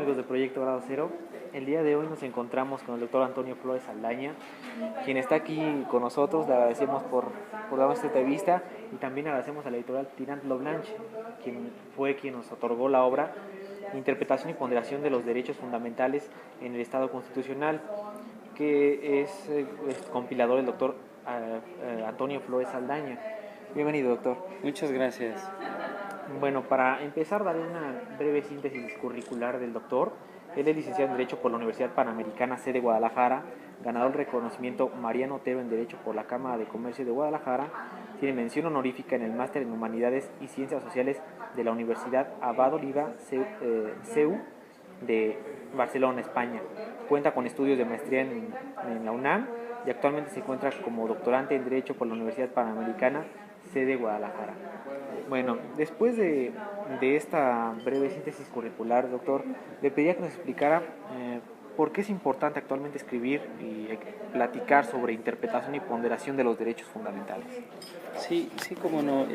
amigos del Proyecto Grado Cero? El día de hoy nos encontramos con el doctor Antonio Flores Saldaña, quien está aquí con nosotros. Le agradecemos por darnos esta entrevista y también agradecemos a la editorial Tirant Lo Blanche, quien nos otorgó la obra Interpretación y Ponderación de los Derechos Fundamentales en el Estado Constitucional, que es compilador el doctor Antonio Flores Saldaña. Bienvenido, doctor. Muchas gracias. Bueno, para empezar, daré una breve síntesis curricular del doctor. Él es licenciado en Derecho por la Universidad Panamericana C de Guadalajara, ganador del reconocimiento Mariano Otero en Derecho por la Cámara de Comercio de Guadalajara, tiene mención honorífica en el Máster en Humanidades y Ciencias Sociales de la Universidad Abad Oliva CEU de Barcelona, España. Cuenta con estudios de maestría en la UNAM y actualmente se encuentra como doctorante en Derecho por la Universidad Panamericana C de Guadalajara. Bueno, después de esta breve síntesis curricular, doctor, le pediría que nos explicara por qué es importante actualmente escribir y platicar sobre interpretación y ponderación de los derechos fundamentales. Sí, cómo no.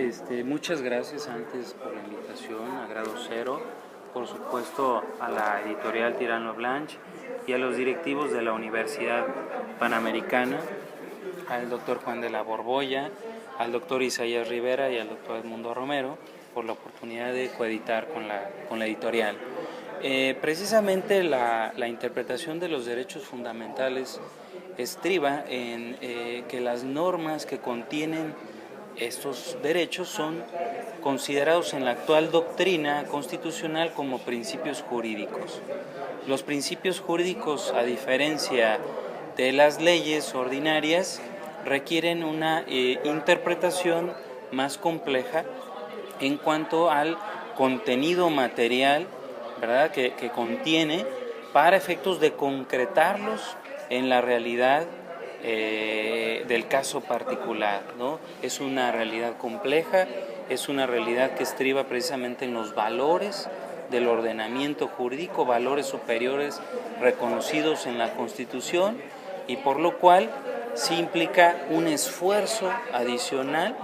Muchas gracias antes por la invitación a Grado Cero, por supuesto a la editorial Tirant Lo Blanche y a los directivos de la Universidad Panamericana, al doctor Juan de la Borbolla, al doctor Isaías Rivera y al doctor Edmundo Romero por la oportunidad de coeditar con la editorial. Precisamente la interpretación de los derechos fundamentales estriba en que las normas que contienen estos derechos son considerados en la actual doctrina constitucional como principios jurídicos. Los principios jurídicos, a diferencia de las leyes ordinarias, requieren una interpretación más compleja en cuanto al contenido material, ¿verdad?, que contiene, para efectos de concretarlos en la realidad del caso particular, ¿no? Es una realidad compleja, es una realidad que estriba precisamente en los valores del ordenamiento jurídico, valores superiores reconocidos en la Constitución, y por lo cual sí implica un esfuerzo adicional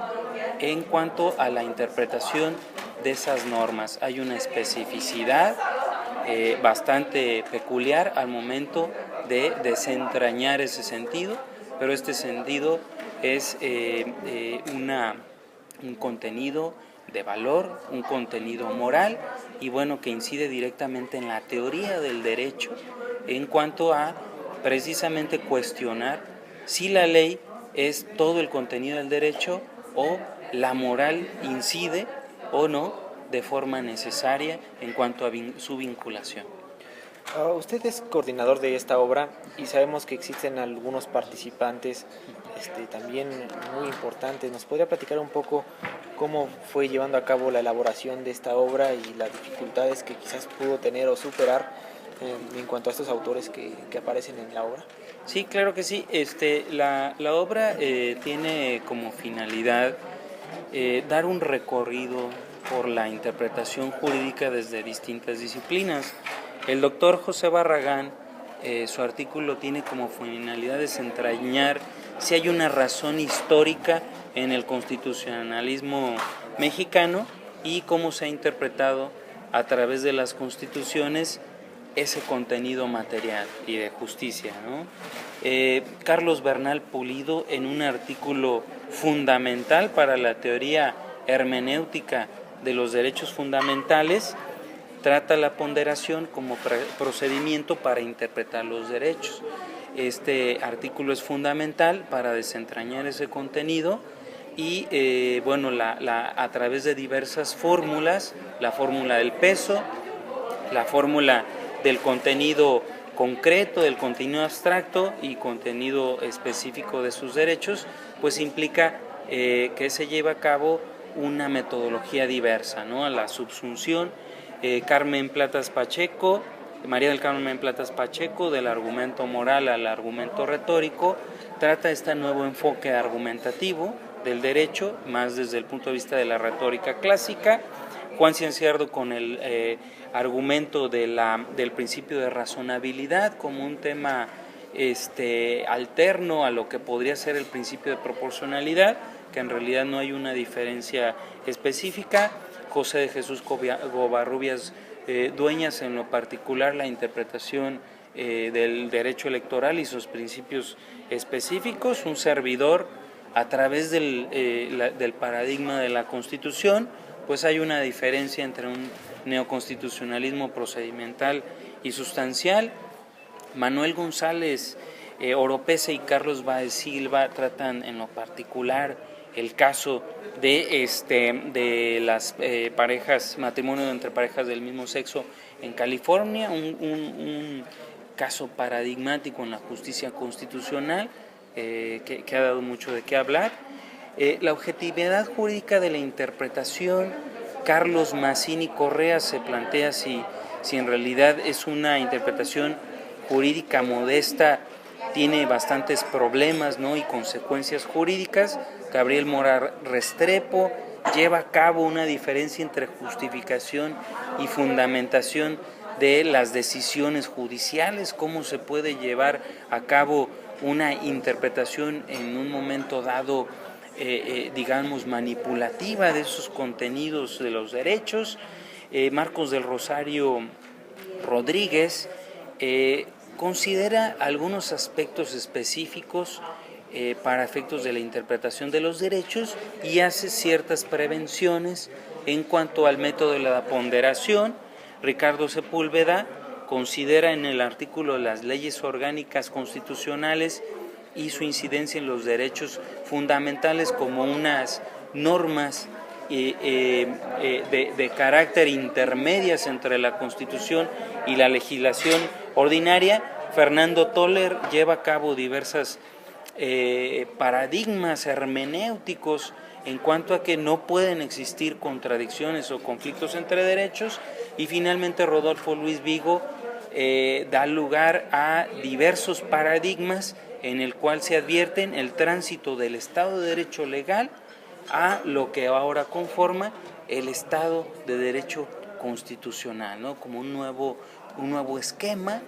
en cuanto a la interpretación de esas normas. Hay una especificidad bastante peculiar al momento de desentrañar ese sentido, pero este sentido es un contenido de valor, un contenido moral, y bueno, que incide directamente en la teoría del derecho en cuanto a precisamente cuestionar si la ley es todo el contenido del derecho o la moral incide o no de forma necesaria en cuanto a su vinculación. Usted es coordinador de esta obra y sabemos que existen algunos participantes también muy importantes. ¿Nos podría platicar un poco cómo fue llevando a cabo la elaboración de esta obra y las dificultades que quizás pudo tener o superar en cuanto a estos autores que aparecen en la obra? Sí, claro que sí. La obra tiene como finalidad dar un recorrido por la interpretación jurídica desde distintas disciplinas. El doctor José Barragán, su artículo tiene como finalidad desentrañar si hay una razón histórica en el constitucionalismo mexicano y cómo se ha interpretado a través de las constituciones ese contenido material y de justicia, ¿no? Carlos Bernal Pulido, en un artículo fundamental para la teoría hermenéutica de los derechos fundamentales, trata la ponderación como procedimiento para interpretar los derechos. Este artículo es fundamental para desentrañar ese contenido y a través de diversas fórmulas, la fórmula del peso, la fórmula del contenido concreto, del contenido abstracto y contenido específico de sus derechos, pues implica que se lleva a cabo una metodología diversa, ¿no? A la subsunción. Carmen Platas Pacheco, María del Carmen Platas Pacheco, del argumento moral al argumento retórico, trata este nuevo enfoque argumentativo del derecho, más desde el punto de vista de la retórica clásica. Juan Cianciardo con el argumento del principio de razonabilidad como un tema alterno a lo que podría ser el principio de proporcionalidad, que en realidad no hay una diferencia específica. José de Jesús Covarrubias dueñas en lo particular la interpretación del derecho electoral y sus principios específicos, un servidor a través del paradigma de la Constitución. Pues hay una diferencia entre un neoconstitucionalismo procedimental y sustancial. Manuel González Oropesa y Carlos Báez Silva tratan en lo particular el caso de las matrimonio entre parejas del mismo sexo en California, un caso paradigmático en la justicia constitucional que ha dado mucho de qué hablar. La objetividad jurídica de la interpretación, Carlos Mazzini Correa se plantea si en realidad es una interpretación jurídica modesta, tiene bastantes problemas, ¿no?, y consecuencias jurídicas. Gabriel Mora Restrepo lleva a cabo una diferencia entre justificación y fundamentación de las decisiones judiciales, cómo se puede llevar a cabo una interpretación en un momento dado, digamos, manipulativa de esos contenidos de los derechos. Marcos del Rosario Rodríguez considera algunos aspectos específicos para efectos de la interpretación de los derechos y hace ciertas prevenciones en cuanto al método de la ponderación. Ricardo Sepúlveda considera en el artículo de las leyes orgánicas constitucionales y su incidencia en los derechos fundamentales como unas normas de carácter intermedias entre la Constitución y la legislación ordinaria. Fernando Toller lleva a cabo diversas paradigmas hermenéuticos en cuanto a que no pueden existir contradicciones o conflictos entre derechos, y finalmente Rodolfo Luis Vigo da lugar a diversos paradigmas en el cual se advierten el tránsito del Estado de Derecho legal a lo que ahora conforma el Estado de Derecho constitucional, ¿no?, como un nuevo esquema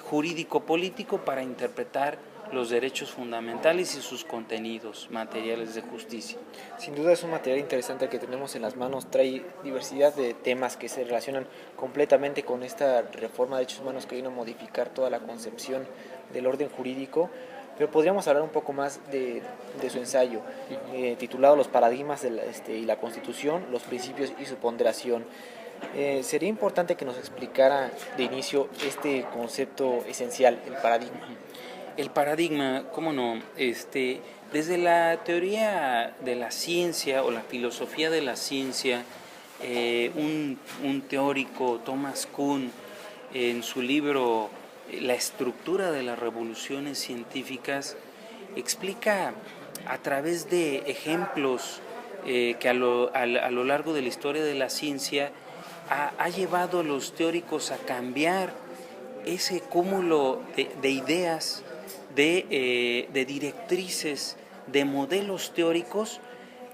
jurídico-político para interpretar los derechos fundamentales y sus contenidos materiales de justicia. Sin duda es un material interesante que tenemos en las manos, trae diversidad de temas que se relacionan completamente con esta reforma de derechos humanos que vino a modificar toda la concepción del orden jurídico, pero podríamos hablar un poco más de su ensayo, titulado Los paradigmas y la Constitución, los principios y su ponderación. Sería importante que nos explicara de inicio este concepto esencial, el paradigma. El paradigma, cómo no, desde la teoría de la ciencia o la filosofía de la ciencia, un teórico, Thomas Kuhn, en su libro La estructura de las revoluciones científicas, explica a través de ejemplos que a lo largo de la historia de la ciencia ha llevado a los teóricos a cambiar ese cúmulo de ideas, de directrices, de modelos teóricos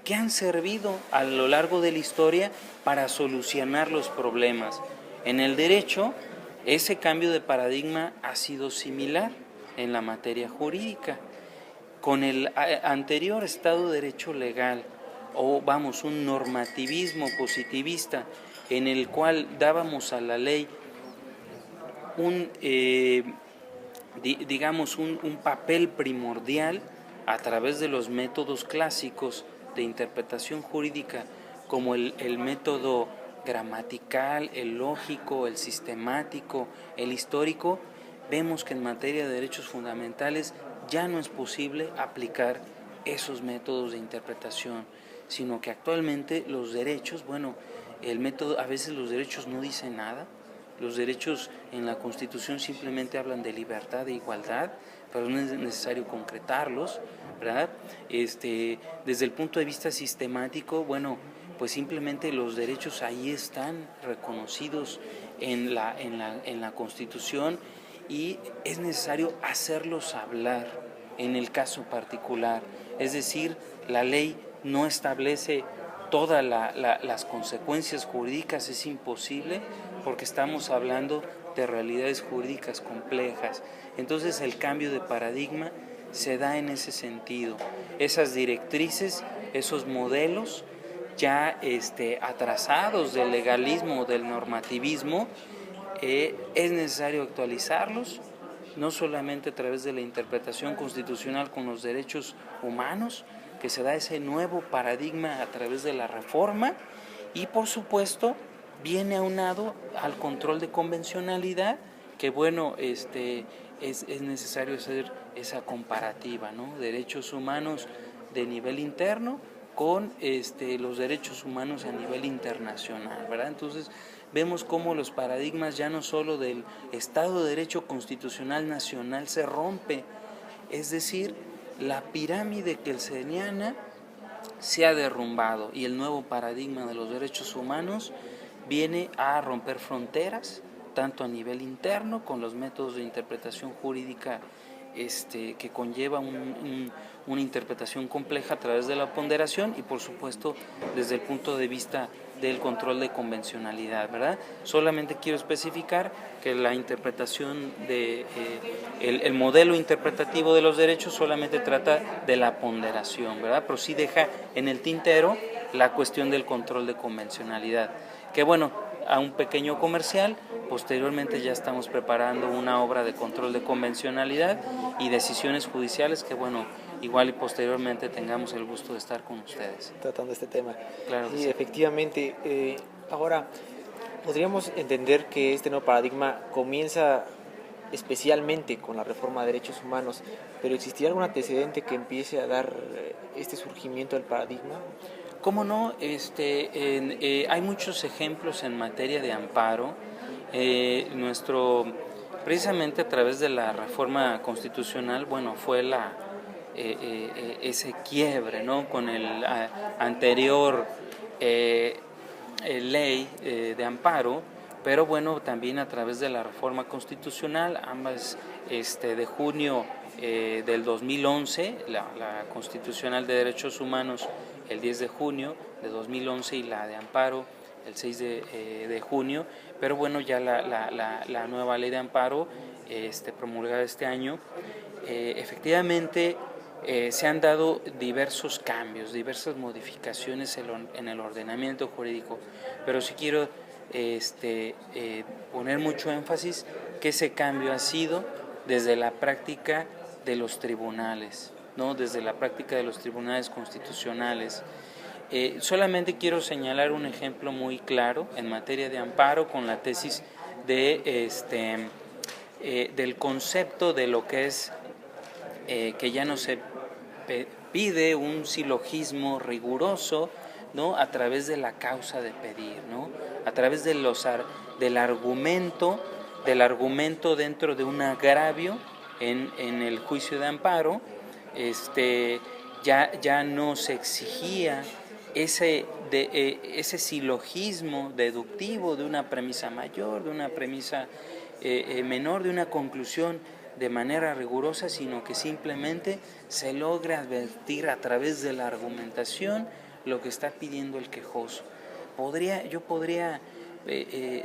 que han servido a lo largo de la historia para solucionar los problemas. En el derecho, ese cambio de paradigma ha sido similar en la materia jurídica. Con el anterior Estado de Derecho legal, un normativismo positivista en el cual dábamos a la ley un papel primordial a través de los métodos clásicos de interpretación jurídica, como el método gramatical, el lógico, el sistemático, el histórico. Vemos que en materia de derechos fundamentales ya no es posible aplicar esos métodos de interpretación, sino que actualmente los derechos, a veces los derechos no dicen nada. Los derechos en la Constitución simplemente hablan de libertad e igualdad, pero no es necesario concretarlos, ¿verdad? Desde el punto de vista sistemático, pues simplemente los derechos ahí están reconocidos en la Constitución, y es necesario hacerlos hablar en el caso particular. Es decir, la ley no establece todas las consecuencias jurídicas, es imposible, porque estamos hablando de realidades jurídicas complejas. Entonces el cambio de paradigma se da en ese sentido. Esas directrices, esos modelos ya atrasados del legalismo, del normativismo, es necesario actualizarlos, no solamente a través de la interpretación constitucional con los derechos humanos, que se da ese nuevo paradigma a través de la reforma, y por supuesto viene aunado al control de convencionalidad, que bueno, es necesario hacer esa comparativa, ¿no? Derechos humanos de nivel interno con los derechos humanos a nivel internacional, ¿verdad? Entonces vemos cómo los paradigmas ya no solo del Estado de Derecho Constitucional Nacional se rompe, es decir, la pirámide kelseniana se ha derrumbado y el nuevo paradigma de los derechos humanos viene a romper fronteras, tanto a nivel interno con los métodos de interpretación jurídica que conlleva una interpretación compleja a través de la ponderación, y por supuesto desde el punto de vista del control de convencionalidad, ¿verdad? Solamente quiero especificar que la interpretación el modelo interpretativo de los derechos solamente trata de la ponderación, ¿verdad? Pero sí deja en el tintero la cuestión del control de convencionalidad, que bueno, a un pequeño comercial, posteriormente ya estamos preparando una obra de control de convencionalidad y decisiones judiciales que bueno, igual y posteriormente tengamos el gusto de estar con ustedes. Tratando este tema. Claro que sí. Efectivamente. Ahora, podríamos entender que este nuevo paradigma comienza especialmente con la reforma de derechos humanos, pero ¿existía algún antecedente que empiece a dar este surgimiento del paradigma? ¿Cómo no? Hay muchos ejemplos en materia de amparo. Precisamente a través de la reforma constitucional, bueno, fue ese quiebre, ¿no? Con el anterior ley de amparo, pero bueno, también a través de la reforma constitucional, ambas de junio del 2011, la constitucional de derechos humanos el 10 de junio de 2011 y la de amparo el 6 de junio, pero bueno, ya la nueva ley de amparo promulgada este año, efectivamente se han dado diversos cambios, diversas modificaciones en el ordenamiento jurídico, pero sí quiero poner mucho énfasis que ese cambio ha sido desde la práctica de los tribunales, ¿no? Desde la práctica de los tribunales constitucionales. Solamente quiero señalar un ejemplo muy claro en materia de amparo con la tesis del concepto de lo que es que ya no se pide un silogismo riguroso, ¿no? A través de la causa de pedir, ¿no? A través del argumento dentro de un agravio en el juicio de amparo, ya no se exigía ese silogismo deductivo de una premisa mayor, de una premisa menor, de una conclusión de manera rigurosa, sino que simplemente se logra advertir a través de la argumentación lo que está pidiendo el quejoso. Yo podría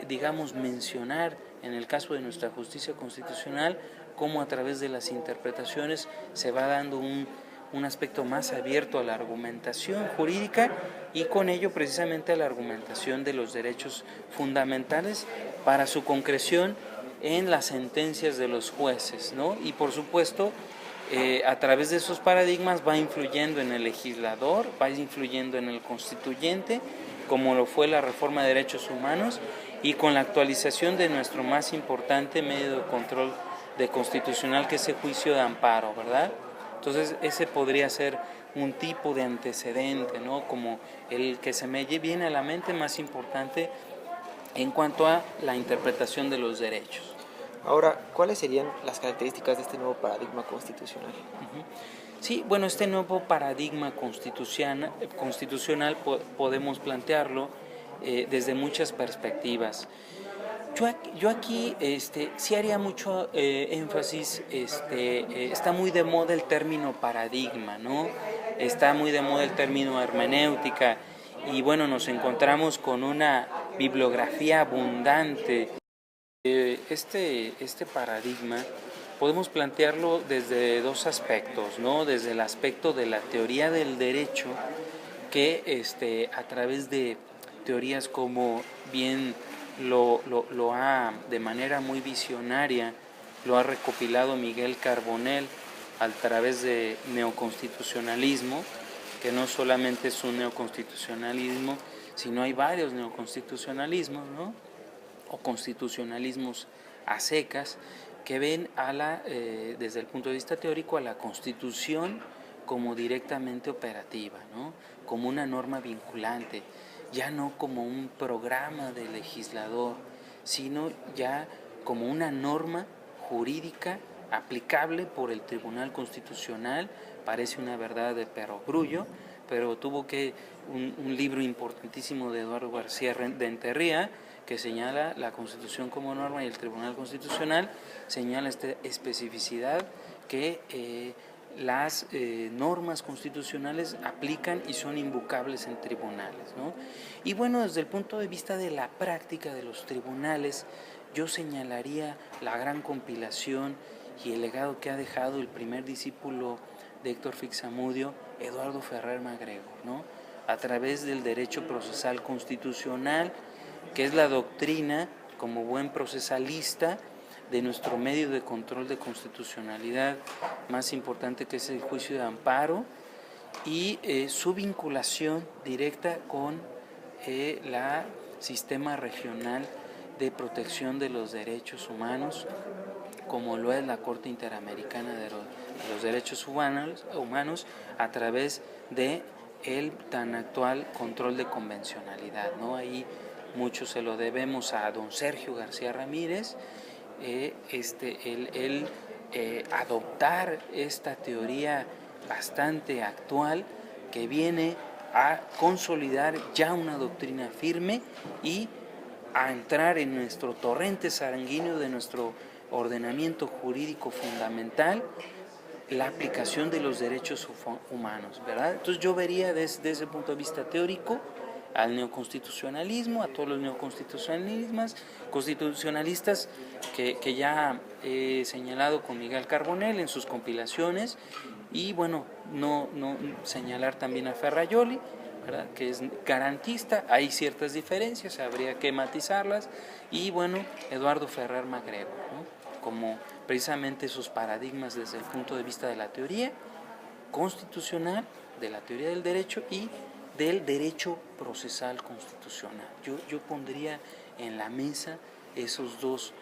digamos, mencionar en el caso de nuestra justicia constitucional cómo a través de las interpretaciones se va dando un aspecto más abierto a la argumentación jurídica y con ello precisamente a la argumentación de los derechos fundamentales para su concreción en las sentencias de los jueces, ¿no? Y por supuesto, a través de esos paradigmas va influyendo en el legislador, va influyendo en el constituyente, como lo fue la reforma de derechos humanos, y con la actualización de nuestro más importante medio de control de constitucional, que es el juicio de amparo, ¿verdad? Entonces ese podría ser un tipo de antecedente, ¿no? Como el que se me viene a la mente más importante en cuanto a la interpretación de los derechos. Ahora, ¿cuáles serían las características de este nuevo paradigma constitucional? Sí, bueno, este nuevo paradigma constitucional podemos plantearlo desde muchas perspectivas. Yo aquí sí haría mucho énfasis, está muy de moda el término paradigma, ¿no? Está muy de moda el término hermenéutica y bueno, nos encontramos con una bibliografía abundante. Este paradigma podemos plantearlo desde dos aspectos, ¿no? Desde el aspecto de la teoría del derecho que a través de teorías como bien lo ha, de manera muy visionaria, lo ha recopilado Miguel Carbonell a través de neoconstitucionalismo, que no solamente es un neoconstitucionalismo, sino hay varios neoconstitucionalismos, ¿no? O constitucionalismos a secas, que ven desde el punto de vista teórico a la Constitución como directamente operativa, ¿no? Como una norma vinculante, ya no como un programa de legislador, sino ya como una norma jurídica aplicable por el Tribunal Constitucional. Parece una verdad de perogrullo, pero tuvo que un libro importantísimo de Eduardo García de Enterría, que señala la Constitución como norma, y el Tribunal Constitucional señala esta especificidad que las normas constitucionales aplican y son invocables en tribunales, ¿no? Y bueno, desde el punto de vista de la práctica de los tribunales, yo señalaría la gran compilación y el legado que ha dejado el primer discípulo de Héctor Fixamudio, Eduardo Ferrer Magregor, ¿no? A través del derecho procesal constitucional, que es la doctrina, como buen procesalista, de nuestro medio de control de constitucionalidad más importante, que es el juicio de amparo, y su vinculación directa con la sistema regional de protección de los derechos humanos, como lo es la Corte Interamericana de los Derechos Humanos, a través de el tan actual control de convencionalidad, ¿no? Ahí mucho se lo debemos a don Sergio García Ramírez, el adoptar esta teoría bastante actual que viene a consolidar ya una doctrina firme y a entrar en nuestro torrente sanguíneo de nuestro ordenamiento jurídico fundamental, la aplicación de los derechos humanos, ¿verdad? Entonces yo vería desde ese punto de vista teórico al neoconstitucionalismo, a todos los constitucionalistas que ya he señalado con Miguel Carbonell en sus compilaciones, y bueno, no señalar también a Ferrajoli, ¿verdad?, que es garantista. Hay ciertas diferencias, habría que matizarlas, y bueno, Eduardo Ferrer Magregor, ¿no?, como precisamente sus paradigmas desde el punto de vista de la teoría constitucional, de la teoría del derecho y del derecho procesal constitucional. Yo pondría en la mesa esos dos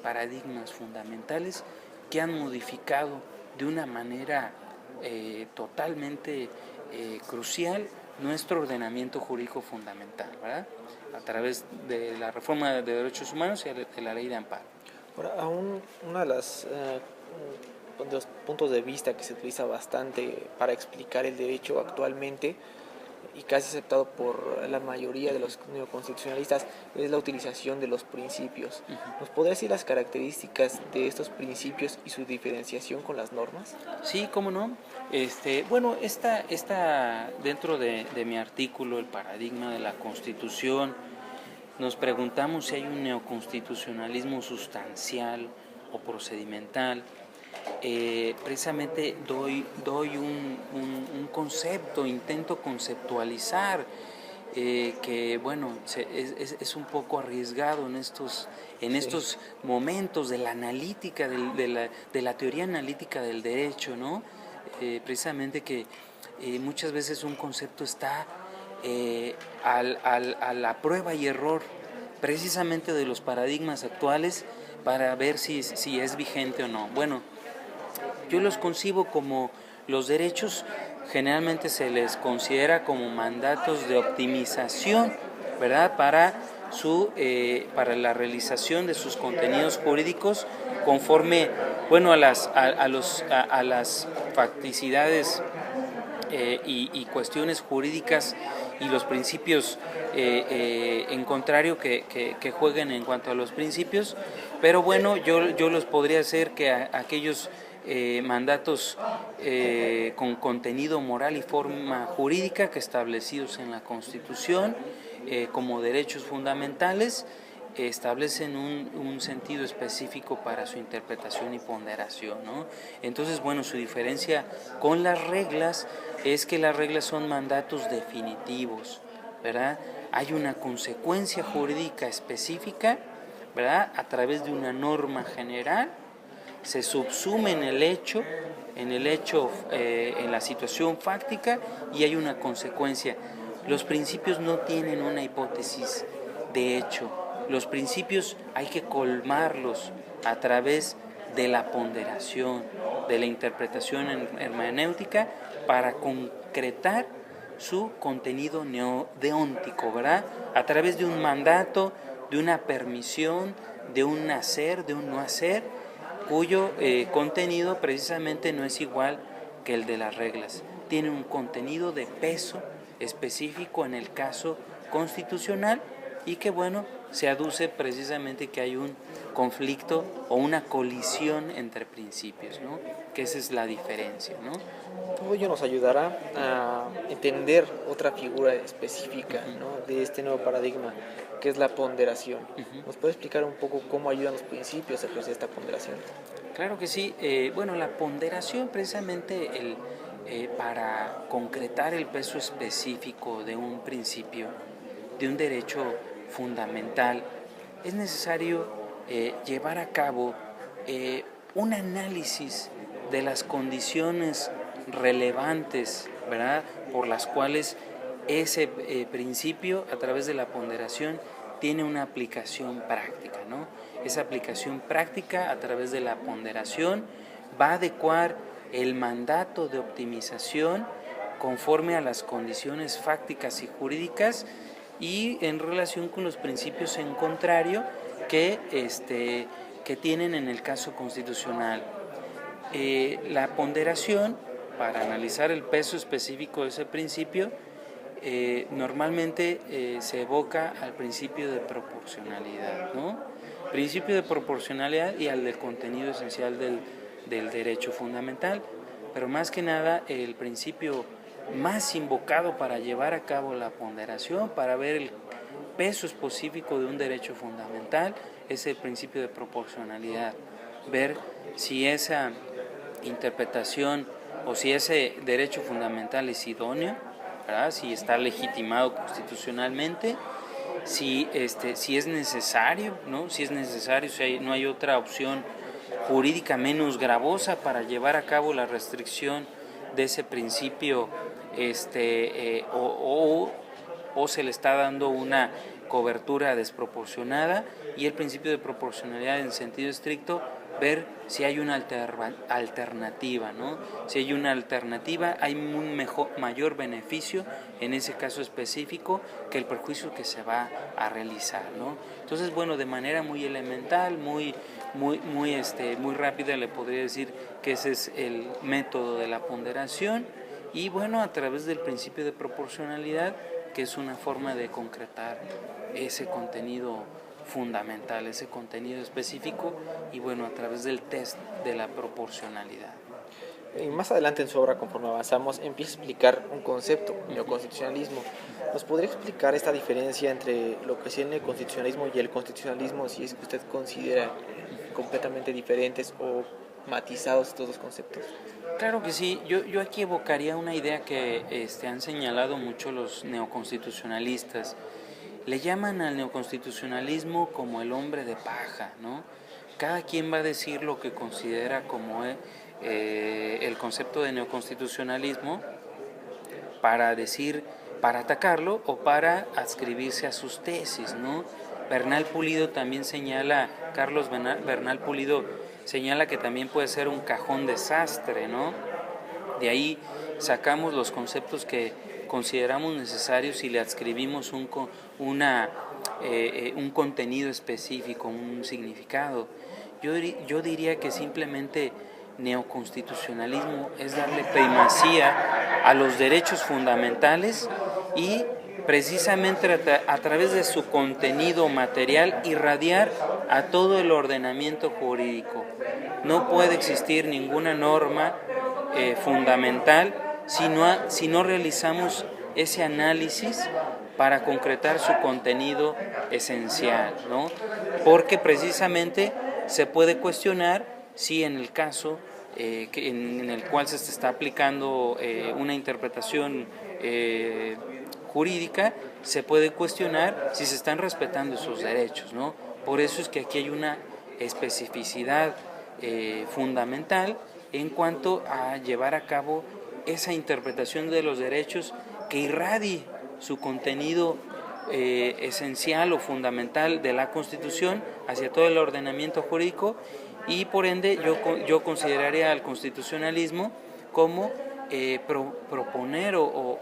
paradigmas fundamentales que han modificado de una manera totalmente crucial nuestro ordenamiento jurídico fundamental, ¿verdad?, a través de la reforma de derechos humanos y de la ley de amparo. Ahora, uno de los puntos de vista que se utiliza bastante para explicar el derecho actualmente y casi aceptado por la mayoría de los neoconstitucionalistas es la utilización de los principios. ¿Nos podría decir las características de estos principios y su diferenciación con las normas? Sí, cómo no. Bueno, esta dentro de mi artículo, El paradigma de la Constitución, nos preguntamos si hay un neoconstitucionalismo sustancial o procedimental. Precisamente doy un concepto, intento conceptualizar, que bueno, es un poco arriesgado en estos momentos de la analítica, de la teoría analítica del derecho, ¿no? Precisamente que muchas veces un concepto está a la prueba y error precisamente de los paradigmas actuales para ver si es vigente o no. Bueno, yo los concibo como los derechos, generalmente se les considera como mandatos de optimización, ¿verdad?, para la realización de sus contenidos jurídicos conforme, bueno, a las facticidades y cuestiones jurídicas y los principios en contrario que jueguen en cuanto a los principios. Pero bueno, yo los podría hacer que aquellos mandatos con contenido moral y forma jurídica que establecidos en la Constitución como derechos fundamentales establecen un sentido específico para su interpretación y ponderación, ¿no? Entonces, bueno, su diferencia con las reglas es que las reglas son mandatos definitivos, ¿verdad? Hay una consecuencia jurídica específica, ¿verdad? A través de una norma general, se subsume en el hecho, en la situación fáctica, y hay una consecuencia. Los principios no tienen una hipótesis de hecho. Los principios hay que colmarlos a través de la ponderación, de la interpretación hermenéutica para concretar su contenido deóntico, ¿verdad? A través de un mandato, de una permisión, de un hacer, de un no hacer, cuyo contenido precisamente no es igual que el de las reglas. Tiene un contenido de peso específico en el caso constitucional y que, bueno, se aduce precisamente que hay un conflicto o una colisión entre principios, ¿no? Que esa es la diferencia, ¿no? Todo ello nos ayudará a entender otra figura específica, ¿no?, de este nuevo paradigma, que es la ponderación. ¿Nos puede explicar un poco cómo ayudan los principios a ejercer esta ponderación? Claro que sí. Bueno, la ponderación precisamente para concretar el peso específico de un principio, de un derecho fundamental, es necesario llevar a cabo un análisis de las condiciones relevantes, ¿verdad?, por las cuales ese principio, a través de la ponderación, tiene una aplicación práctica, ¿no? Esa aplicación práctica, a través de la ponderación, va a adecuar el mandato de optimización conforme a las condiciones fácticas y jurídicas y en relación con los principios en contrario que tienen en el caso constitucional. La ponderación, para analizar el peso específico de ese principio, normalmente se evoca al principio de proporcionalidad, ¿no? Principio de proporcionalidad y al del contenido esencial del derecho fundamental, pero más que nada el principio más invocado para llevar a cabo la ponderación, para ver el peso específico de un derecho fundamental, es el principio de proporcionalidad. Ver si esa interpretación o si ese derecho fundamental es idóneo, ¿verdad?, si está legitimado constitucionalmente, si es necesario, ¿no? Si es necesario, si no hay otra opción jurídica menos gravosa para llevar a cabo la restricción de ese principio, o se le está dando una cobertura desproporcionada, y el principio de proporcionalidad en sentido estricto, ver si hay una alternativa, ¿no? Si hay una alternativa, hay un mayor beneficio en ese caso específico que el perjuicio que se va a realizar, ¿no? Entonces, bueno, de manera muy elemental, muy rápida, le podría decir que ese es el método de la ponderación, y bueno, a través del principio de proporcionalidad, que es una forma de concretar ese contenido fundamental, ese contenido específico, y bueno, a través del test de la proporcionalidad. Y más adelante en su obra, conforme avanzamos, empieza a explicar un concepto, neoconstitucionalismo. ¿Nos podría explicar esta diferencia entre lo que es el neoconstitucionalismo y el constitucionalismo, si es que usted considera completamente diferentes o matizados estos dos conceptos? Claro que sí. Yo aquí evocaría una idea que han señalado mucho los neoconstitucionalistas. Le llaman al neoconstitucionalismo como el hombre de paja, ¿no? Cada quien va a decir lo que considera como el concepto de neoconstitucionalismo para atacarlo o para adscribirse a sus tesis, ¿no? Bernal Pulido también señala, Carlos Bernal Pulido señala que también puede ser un cajón desastre, ¿no? De ahí sacamos los conceptos que consideramos necesarios y le adscribimos un contenido específico, un significado. Yo diría que simplemente neoconstitucionalismo es darle primacía a los derechos fundamentales y precisamente a través de su contenido material irradiar a todo el ordenamiento jurídico. No puede existir ninguna norma fundamental si no realizamos ese análisis para concretar su contenido esencial, ¿no? Porque precisamente se puede cuestionar si en el caso en el cual se está aplicando una interpretación jurídica, se puede cuestionar si se están respetando esos derechos, ¿no? Por eso es que aquí hay una especificidad fundamental en cuanto a llevar a cabo esa interpretación de los derechos que irradie su contenido esencial o fundamental de la Constitución hacia todo el ordenamiento jurídico, y por ende yo consideraría al constitucionalismo como proponer o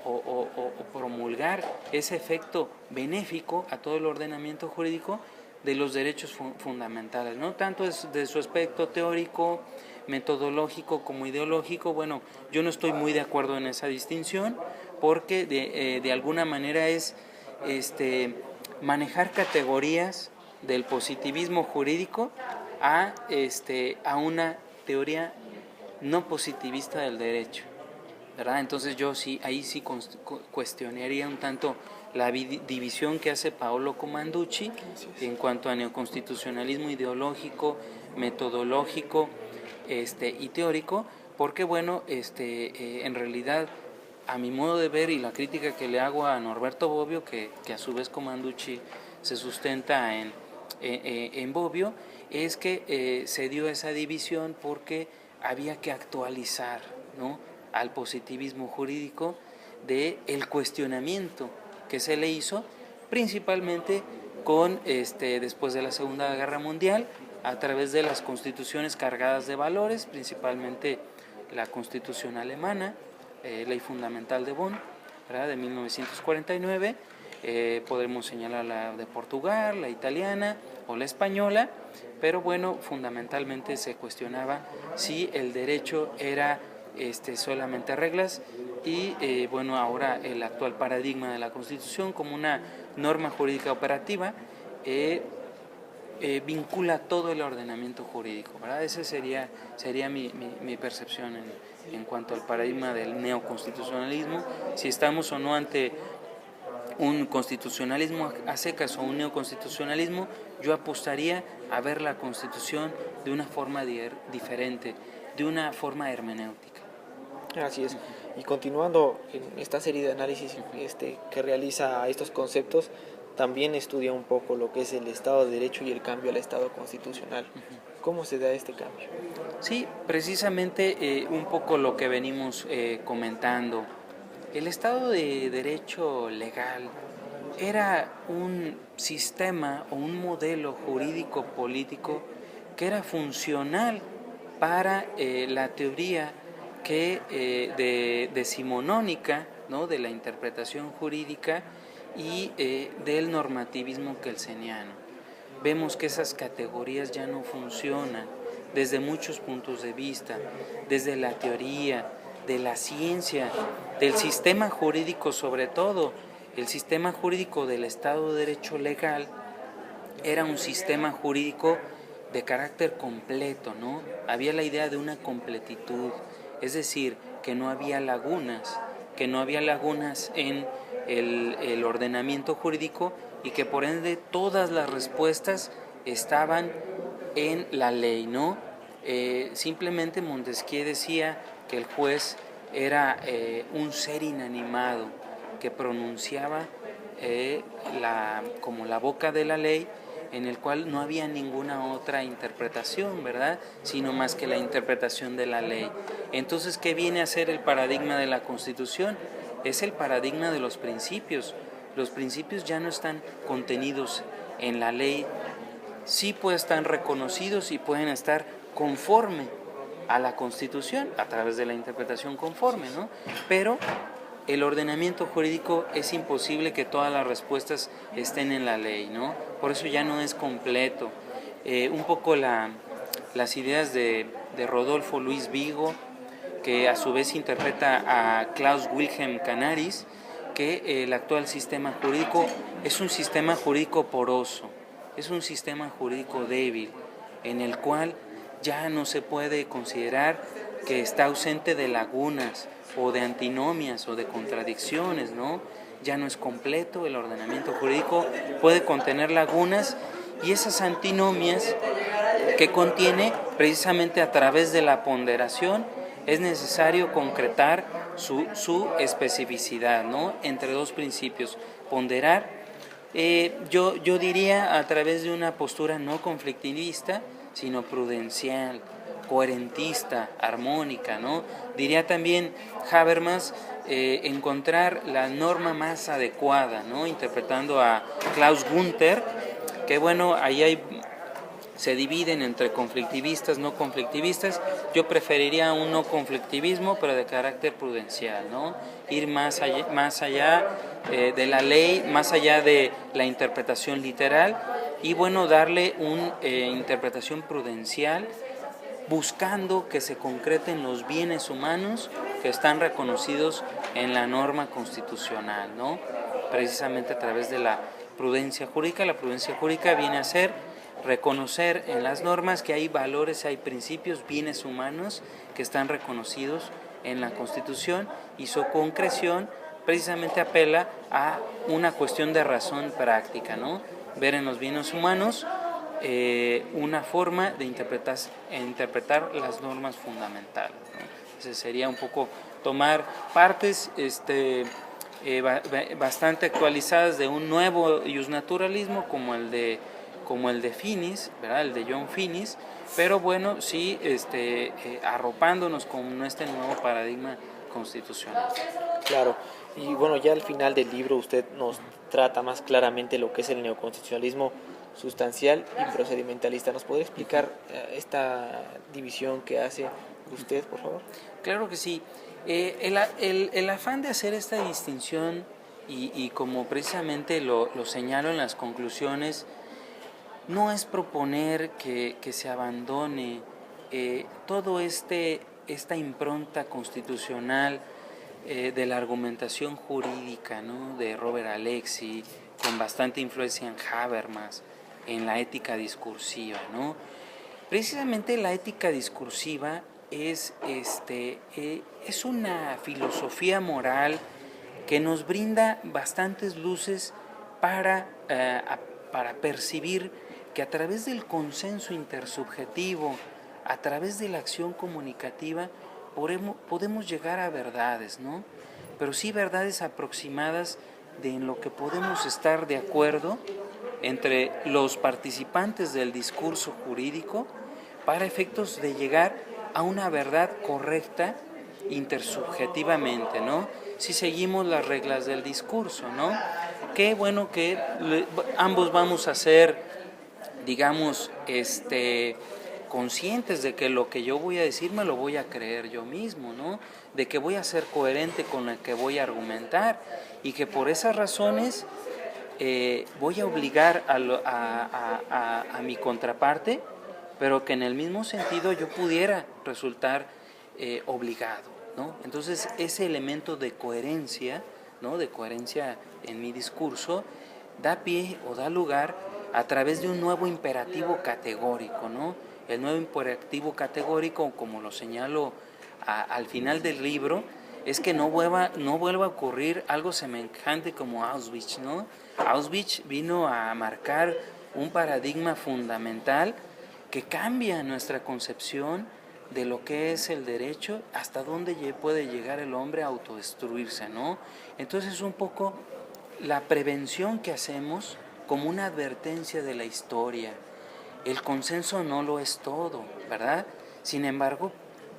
promulgar ese efecto benéfico a todo el ordenamiento jurídico de los derechos fundamentales, ¿no? Tanto de su aspecto teórico, metodológico como ideológico. Bueno, yo no estoy muy de acuerdo en esa distinción, porque de alguna manera es manejar categorías del positivismo jurídico a una teoría no positivista del derecho, ¿verdad? Entonces yo sí, ahí sí cuestionaría un tanto la división que hace Paolo Comanducci en cuanto a neoconstitucionalismo ideológico, metodológico y teórico, porque bueno, en realidad, a mi modo de ver y la crítica que le hago a Norberto Bobbio, que a su vez Comanducci se sustenta en Bobbio, es que se dio esa división porque había que actualizar, ¿no?, al positivismo jurídico de el cuestionamiento que se le hizo, principalmente con después de la Segunda Guerra Mundial, a través de las constituciones cargadas de valores, principalmente la Constitución alemana, Ley Fundamental de Bonn, ¿verdad?, de 1949, podemos señalar la de Portugal, la italiana o la española, pero bueno, fundamentalmente se cuestionaba si el derecho era solamente reglas, y bueno, ahora el actual paradigma de la Constitución como una norma jurídica operativa vincula todo el ordenamiento jurídico, ¿verdad? Esa sería mi percepción en cuanto al paradigma del neoconstitucionalismo, si estamos o no ante un constitucionalismo a secas o un neoconstitucionalismo. Yo apostaría a ver la Constitución de una forma diferente, de una forma hermenéutica. Así es. Y continuando en esta serie de análisis que realiza a estos conceptos, también estudia un poco lo que es el Estado de Derecho y el cambio al Estado constitucional. ¿Cómo se da este cambio? Sí, precisamente un poco lo que venimos comentando. El Estado de Derecho legal era un sistema o un modelo jurídico político que era funcional para la teoría decimonónica, ¿no?, de la interpretación jurídica y del normativismo kelseniano. Vemos que esas categorías ya no funcionan desde muchos puntos de vista, desde la teoría, de la ciencia, del sistema jurídico sobre todo. El sistema jurídico del Estado de Derecho legal era un sistema jurídico de carácter completo, ¿no? Había la idea de una completitud, es decir, que no había lagunas en el ordenamiento jurídico, y que por ende todas las respuestas estaban en la ley, ¿no? Simplemente Montesquieu decía que el juez era un ser inanimado que pronunciaba como la boca de la ley, en el cual no había ninguna otra interpretación, ¿verdad?, sino más que la interpretación de la ley. Entonces, ¿qué viene a ser el paradigma de la Constitución? Es el paradigma de los principios. Los principios ya no están contenidos en la ley, sí pues están reconocidos y pueden estar conforme a la Constitución a través de la interpretación conforme, ¿no? Pero el ordenamiento jurídico es imposible que todas las respuestas estén en la ley, ¿no? Por eso ya no es completo. Un poco las ideas de Rodolfo Luis Vigo, que a su vez interpreta a Klaus Wilhelm Canaris, que el actual sistema jurídico es un sistema jurídico poroso, es un sistema jurídico débil, en el cual ya no se puede considerar que está ausente de lagunas o de antinomias o de contradicciones, ¿no? ya no es completo, el ordenamiento jurídico puede contener lagunas, y esas antinomias que contiene, precisamente a través de la ponderación, es necesario concretar su especificidad, ¿no? Entre dos principios, ponderar, yo diría a través de una postura no conflictivista, sino prudencial, coherentista, armónica, ¿no? Diría también Habermas, encontrar la norma más adecuada, ¿no? Interpretando a Klaus Gunther, que bueno, ahí se dividen entre conflictivistas, no conflictivistas. Yo preferiría un no conflictivismo, pero de carácter prudencial, ¿no? Ir más allá de la ley, más allá de la interpretación literal, y bueno, darle una interpretación prudencial, buscando que se concreten los bienes humanos que están reconocidos en la norma constitucional, ¿no? Precisamente a través de la prudencia jurídica. La prudencia jurídica viene a ser reconocer en las normas que hay valores, hay principios, bienes humanos que están reconocidos en la Constitución, y su concreción precisamente apela a una cuestión de razón práctica, ¿no? Ver en los bienes humanos una forma de interpretar las normas fundamentales, ¿no? Ese sería un poco tomar partes bastante actualizadas de un nuevo iusnaturalismo como el de Finis, ¿verdad? El de John Finis, pero bueno, sí arropándonos con este nuevo paradigma constitucional. Claro, y bueno, ya al final del libro usted nos trata más claramente lo que es el neoconstitucionalismo sustancial y procedimentalista. ¿Nos podría explicar esta división que hace usted, por favor? Claro que sí. El afán de hacer esta distinción, y como precisamente lo señalo en las conclusiones, no es proponer que se abandone todo esta impronta constitucional de la argumentación jurídica, ¿no? De Robert Alexy, con bastante influencia en Habermas, en la ética discursiva, ¿no? Precisamente la ética discursiva es una filosofía moral que nos brinda bastantes luces para percibir que a través del consenso intersubjetivo, a través de la acción comunicativa, podemos llegar a verdades, ¿no? Pero sí verdades aproximadas en lo que podemos estar de acuerdo entre los participantes del discurso jurídico, para efectos de llegar a una verdad correcta intersubjetivamente, ¿no? Si seguimos las reglas del discurso, ¿no? Qué bueno que ambos vamos a ser, digamos, conscientes de que lo que yo voy a decir me lo voy a creer yo mismo, ¿no? De que voy a ser coherente con lo que voy a argumentar, y que por esas razones voy a obligar a mi contraparte, pero que en el mismo sentido yo pudiera resultar obligado, ¿no? Entonces ese elemento de coherencia, ¿no? De coherencia en mi discurso, da pie o da lugar a través de un nuevo imperativo categórico, ¿no? El nuevo imperativo categórico, como lo señalo al final del libro, es que no vuelva a ocurrir algo semejante como Auschwitz, ¿no? Auschwitz vino a marcar un paradigma fundamental que cambia nuestra concepción de lo que es el derecho, hasta dónde puede llegar el hombre a autodestruirse, ¿no? Entonces un poco la prevención que hacemos como una advertencia de la historia. El consenso no lo es todo, ¿verdad? Sin embargo,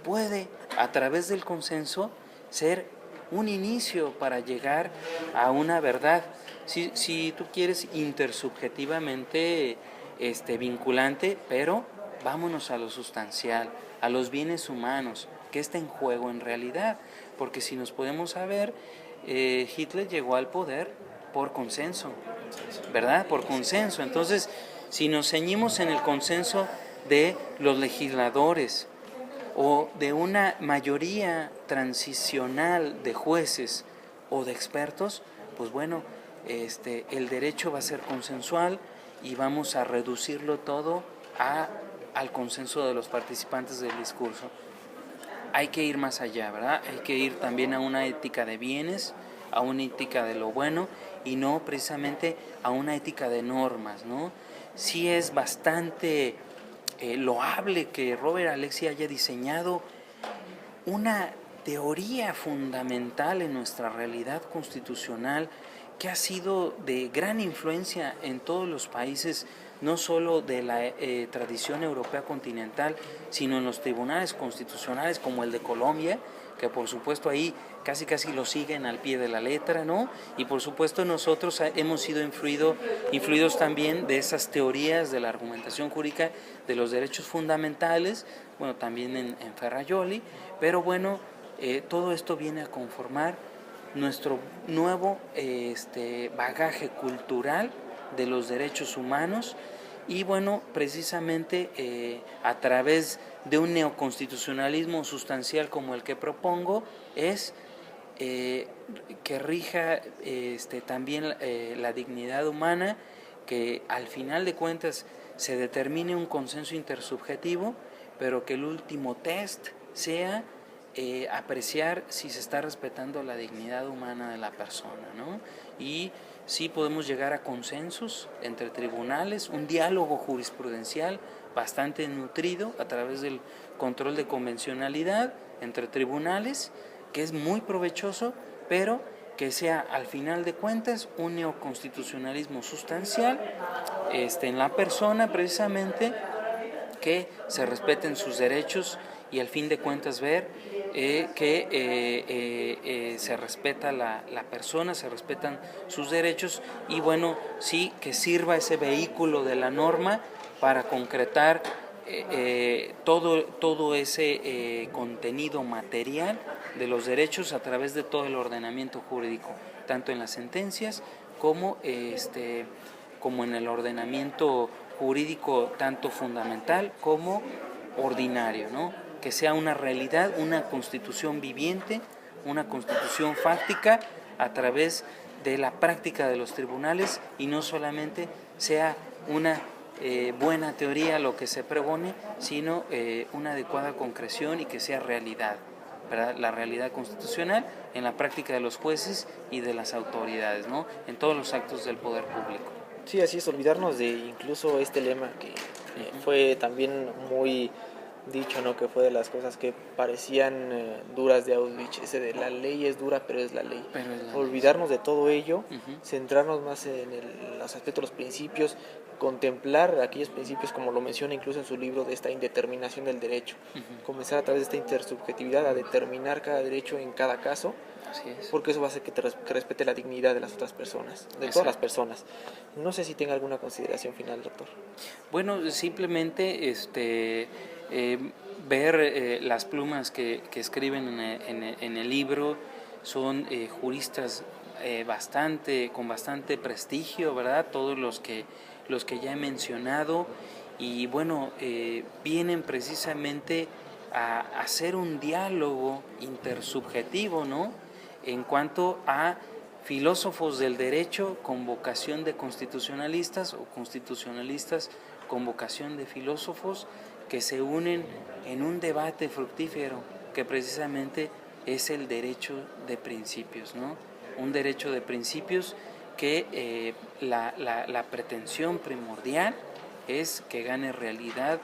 puede a través del consenso ser un inicio para llegar a una verdad, si tú quieres, intersubjetivamente vinculante, pero vámonos a lo sustancial, a los bienes humanos, que está en juego en realidad, porque si nos podemos saber, Hitler llegó al poder por consenso, ¿verdad? Por consenso. Entonces, si nos ceñimos en el consenso de los legisladores o de una mayoría transicional de jueces o de expertos, pues bueno, el derecho va a ser consensual y vamos a reducirlo todo al consenso de los participantes del discurso. Hay que ir más allá, ¿verdad? Hay que ir también a una ética de bienes, a una ética de lo bueno y no precisamente a una ética de normas, ¿no? Sí es bastante loable que Robert Alexy haya diseñado una teoría fundamental en nuestra realidad constitucional que ha sido de gran influencia en todos los países, no solo de la tradición europea continental, sino en los tribunales constitucionales como el de Colombia, que por supuesto ahí casi lo siguen al pie de la letra, ¿no? Y por supuesto nosotros hemos sido influidos también de esas teorías de la argumentación jurídica de los derechos fundamentales, bueno, también en Ferrajoli, pero bueno, todo esto viene a conformar nuestro nuevo bagaje cultural de los derechos humanos y bueno, precisamente a través de un neoconstitucionalismo sustancial como el que propongo es que rija también la dignidad humana, que al final de cuentas se determine un consenso intersubjetivo, pero que el último test sea apreciar si se está respetando la dignidad humana de la persona, ¿no? Y sí podemos llegar a consensos entre tribunales, un diálogo jurisprudencial bastante nutrido a través del control de convencionalidad entre tribunales, que es muy provechoso, pero que sea al final de cuentas un neoconstitucionalismo sustancial en la persona precisamente, que se respeten sus derechos y al fin de cuentas ver que se respeta la persona, se respetan sus derechos y bueno, sí que sirva ese vehículo de la norma para concretar todo ese contenido material de los derechos a través de todo el ordenamiento jurídico, tanto en las sentencias como en el ordenamiento jurídico tanto fundamental como ordinario, ¿no? Que sea una realidad, una constitución viviente, una constitución fáctica a través de la práctica de los tribunales y no solamente sea una buena teoría lo que se propone, sino una adecuada concreción y que sea realidad, ¿verdad? La realidad constitucional en la práctica de los jueces y de las autoridades, ¿no? En todos los actos del poder público. Sí, así es, olvidarnos de incluso este lema que fue también muy dicho, ¿no? Que fue de las cosas que parecían duras de Auschwitz, ese de la ley es dura, pero es la ley. Olvidarnos de todo ello, centrarnos más en los aspectos, los principios, contemplar aquellos principios como lo menciona incluso en su libro de esta indeterminación del derecho, comenzar a través de esta intersubjetividad a determinar cada derecho en cada caso. Así es. Porque eso va a hacer que respete la dignidad de las otras personas, de todas las personas. No sé si tenga alguna consideración final, doctor. Bueno, simplemente ver las plumas que escriben en el libro, son juristas con bastante prestigio, ¿verdad? Todos los que ya he mencionado y bueno, vienen precisamente a hacer un diálogo intersubjetivo, ¿no? En cuanto a filósofos del derecho con vocación de constitucionalistas o constitucionalistas con vocación de filósofos que se unen en un debate fructífero que precisamente es el derecho de principios, ¿no? Un derecho de principios que la pretensión primordial es que gane realidad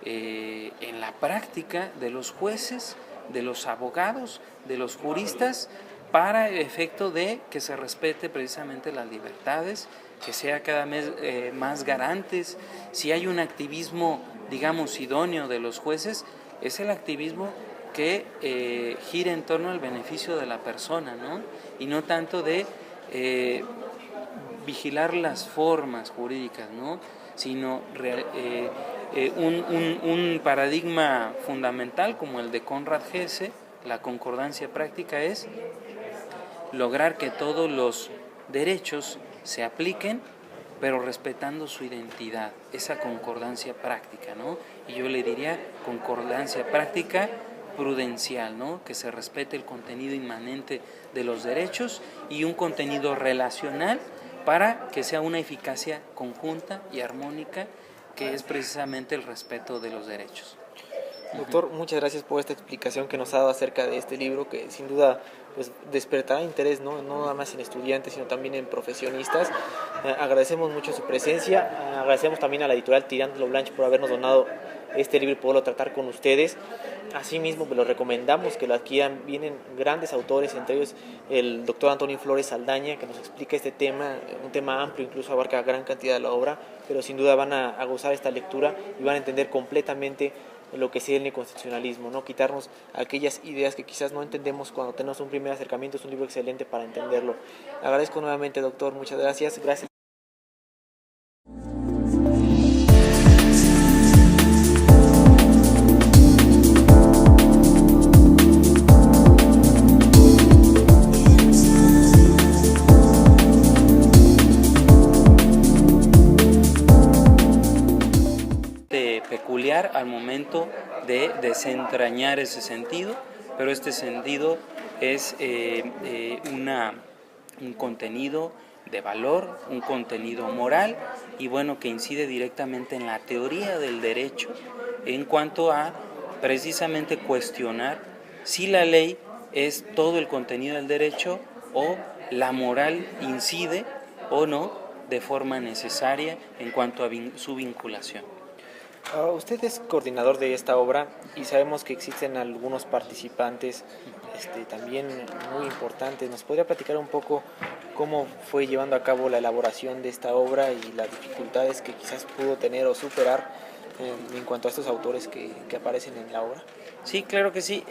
en la práctica de los jueces, de los abogados, de los juristas, para el efecto de que se respete precisamente las libertades, que sea cada vez más garantes. Si hay un activismo, digamos, idóneo de los jueces, es el activismo que gira en torno al beneficio de la persona, ¿no? Y no tanto de vigilar las formas jurídicas, ¿no? Sino un paradigma fundamental como el de Conrad Hesse, la concordancia práctica, es lograr que todos los derechos se apliquen, pero respetando su identidad, esa concordancia práctica, ¿no? Y yo le diría concordancia práctica prudencial, ¿no? Que se respete el contenido inmanente de los derechos y un contenido relacional para que sea una eficacia conjunta y armónica, que es precisamente el respeto de los derechos. Doctor, muchas gracias por esta explicación que nos ha dado acerca de este libro, que sin duda pues despertará interés, no nada más en estudiantes, sino también en profesionistas. Agradecemos mucho su presencia, agradecemos también a la editorial Tirant Blanche por habernos donado este libro y poderlo tratar con ustedes. Asimismo, pues lo recomendamos que lo adquieran. Vienen grandes autores, entre ellos el doctor Antonio Flores Saldaña, que nos explica este tema, un tema amplio, incluso abarca gran cantidad de la obra, pero sin duda van a gozar esta lectura y van a entender completamente lo que es el neoconstitucionalismo, ¿no? Quitarnos aquellas ideas que quizás no entendemos cuando tenemos un primer acercamiento. Es un libro excelente para entenderlo. Agradezco nuevamente, doctor, muchas gracias. Gracias. Peculiar al momento de desentrañar ese sentido, pero este sentido es un contenido de valor, un contenido moral y bueno, que incide directamente en la teoría del derecho en cuanto a precisamente cuestionar si la ley es todo el contenido del derecho o la moral incide o no de forma necesaria en cuanto a su vinculación. Usted es coordinador de esta obra y sabemos que existen algunos participantes también muy importantes. ¿Nos podría platicar un poco cómo fue llevando a cabo la elaboración de esta obra y las dificultades que quizás pudo tener o superar en cuanto a estos autores que aparecen en la obra? Sí, claro que sí.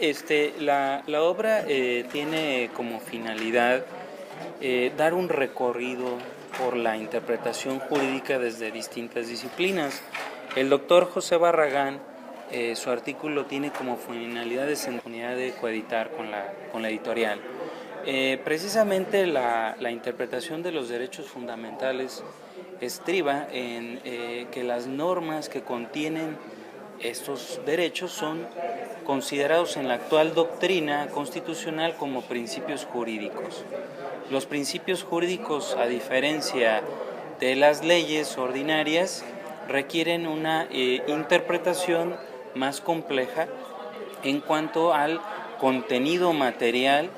La obra tiene como finalidad dar un recorrido por la interpretación jurídica desde distintas disciplinas. El doctor José Barragán, su artículo tiene como finalidad de coeditar con la editorial. Precisamente la interpretación de los derechos fundamentales estriba en que las normas que contienen estos derechos son considerados en la actual doctrina constitucional como principios jurídicos. Los principios jurídicos, a diferencia de las leyes ordinarias, requieren una interpretación más compleja en cuanto al contenido material,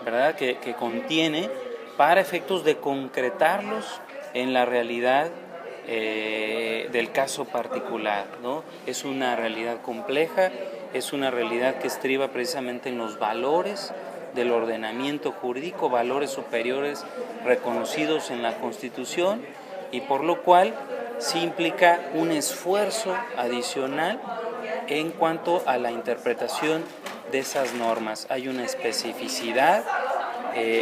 ¿verdad?, que contiene para efectos de concretarlos en la realidad del caso particular, ¿no? Es una realidad compleja, es una realidad que estriba precisamente en los valores del ordenamiento jurídico, valores superiores reconocidos en la Constitución, y por lo cual sí implica un esfuerzo adicional en cuanto a la interpretación de esas normas. Hay una especificidad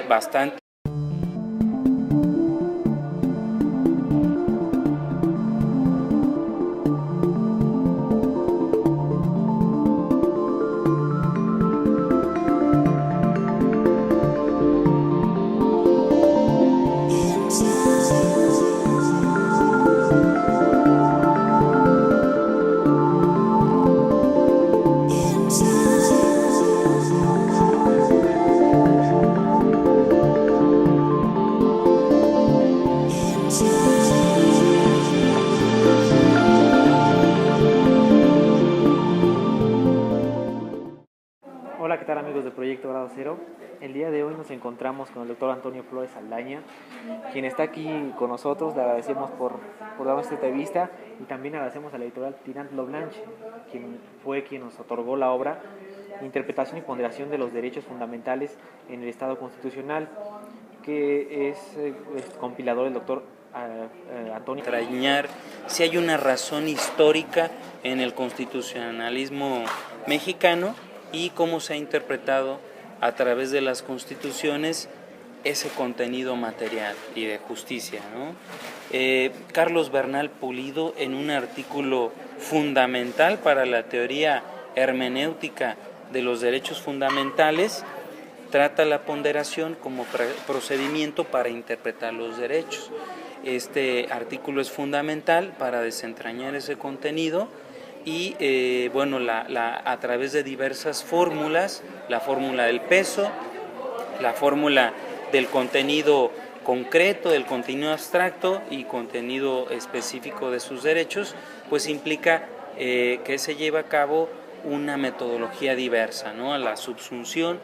bastante. Hola, ¿qué tal amigos del Proyecto Grado Cero? El día de hoy nos encontramos con el doctor Antonio Flores Saldaña, quien está aquí con nosotros. Le agradecemos por darnos esta entrevista y también agradecemos a la editorial Tirant Blanche, quien nos otorgó la obra Interpretación y Ponderación de los Derechos Fundamentales en el Estado Constitucional, que es compilador el doctor Antonio. Extrañar si hay una razón histórica en el constitucionalismo mexicano y cómo se ha interpretado a través de las constituciones ese contenido material y de justicia, ¿no? Carlos Bernal Pulido, en un artículo fundamental para la teoría hermenéutica de los derechos fundamentales, trata la ponderación como procedimiento para interpretar los derechos. Este artículo es fundamental para desentrañar ese contenido y a través de diversas fórmulas, la fórmula del peso, la fórmula del contenido concreto, del contenido abstracto y contenido específico de sus derechos, pues implica que se lleva a cabo una metodología diversa, ¿no? A la subsunción.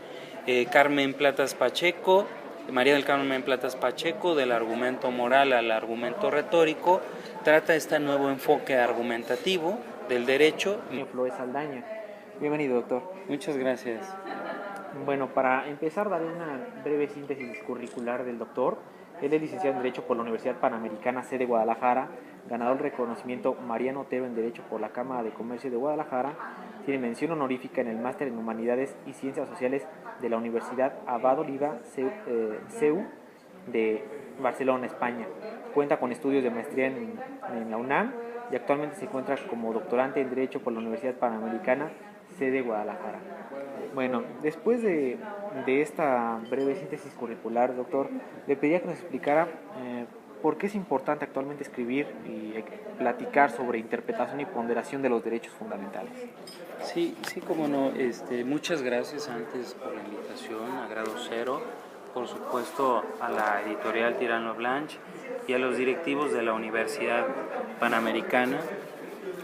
Carmen Platas Pacheco, María del Carmen Platas Pacheco, del argumento moral al argumento retórico, trata este nuevo enfoque argumentativo del derecho. Flores Saldaña. Bienvenido, doctor. Muchas gracias. Bueno, para empezar, daré una breve síntesis curricular del doctor. Él es licenciado en Derecho por la Universidad Panamericana, sede Guadalajara, ganador del reconocimiento Mariano Otero en Derecho por la Cámara de Comercio de Guadalajara, tiene mención honorífica en el Máster en Humanidades y Ciencias Sociales de la Universidad Abad Oliva CEU de Barcelona, España. Cuenta con estudios de maestría en la UNAM y actualmente se encuentra como doctorante en Derecho por la Universidad Panamericana, sede Guadalajara. Bueno, después de esta breve síntesis curricular, doctor, le pediría que nos explicara por qué es importante actualmente escribir y platicar sobre interpretación y ponderación de los derechos fundamentales. Sí, cómo no. Muchas gracias antes por la invitación, a grado cero, por supuesto a la editorial Tirano Blanche y a los directivos de la Universidad Panamericana,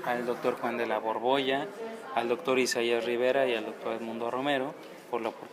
al doctor Juan de la Borbolla, al doctor Isaías Rivera y al doctor Edmundo Romero por la oportunidad